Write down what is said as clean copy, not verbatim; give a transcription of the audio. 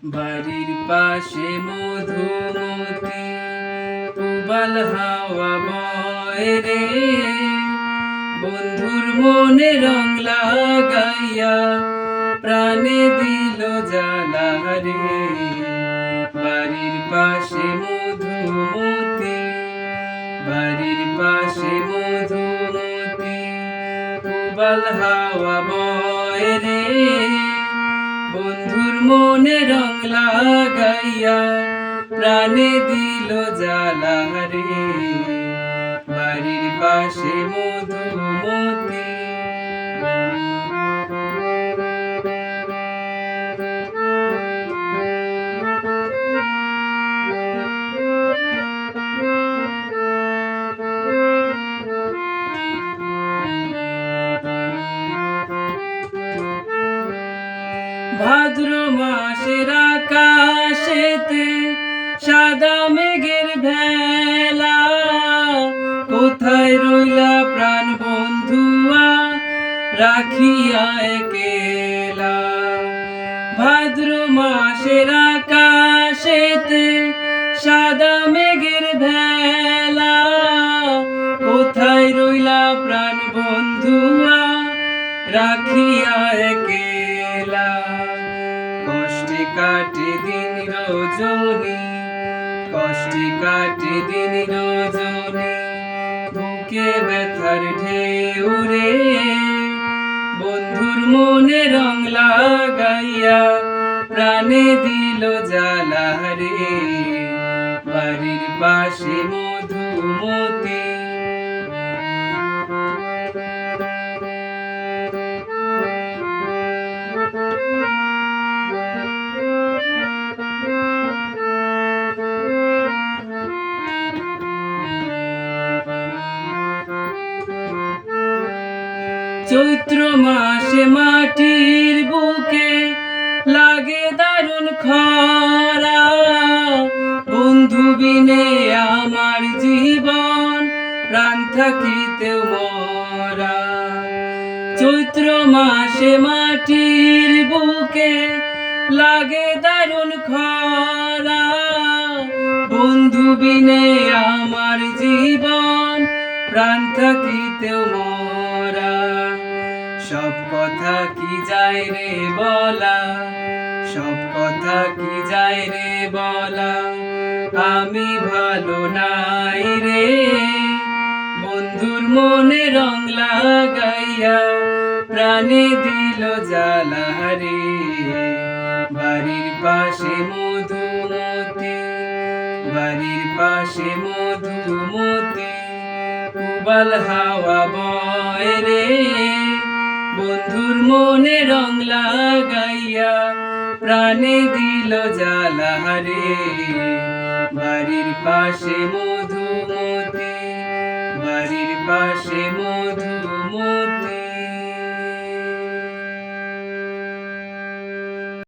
বাড়ির পাশে মধুমতি পুবাল হাওয়া বয় রে, বন্ধুর মনে রং লাগাইয়া প্রাণে দিল জ্বালা রে। বাড়ির পাশে মধুমতি, বাড়ির পাশে মধুমতি পুবাল হাওয়া বয় রে, বন্ধুর মনে রং লাগাইয়া প্রাণে দিল জ্বালা রে। বাড়ির পাশে মধুমতি। ভাদ্র মাসের আকাশেতে সাদা মেঘের ভেলা, কোথায় রইলা প্রাণ বন্ধুয়া রাখিয়া একেলা। ভাদ্র মাসের আকাশেতে সাদা মেঘের ভেলা, কোথায় রইলা প্রাণ বন্ধুয়া রাখিয়া একেলা। কষ্টে কাটে দিন রজনী, কষ্টে কাটে দিন রজনী, বুকে ব্যথার ঢেউ রে, বন্ধুর মনে রং লাগাইয়া প্রাণে দিল জ্বালা রে। বাড়ির পাশে মধুমতি। চৈত্র মাসে মাটির বুকে লাগে দারুণ খরা, বন্ধু বিনে আমার জীবন প্রাণ থাকিতেও মরা। চৈত্র মাসে মাটির বুকে লাগে দারুণ খরা, বন্ধু বিনে আমার জীবন প্রাণ থাকিতেও মরা। সব কথা কি যায় রে বলা, সব কথা কি যায় রে বলা, আমি ভালো নাই রে, বন্ধুর মনে রং লাগাইয়া প্রাণে দিল জ্বালা রে। বাড়ির পাশে মধুমতি, বাড়ির পাশে মধুমতি পুবাল হাওয়া বয় রে, বন্ধুর মনে রং লাগাইয়া প্রাণে দিল জ্বালা রে। বাড়ির পাশে মধুমতি, বাড়ির পাশে মধুমতি।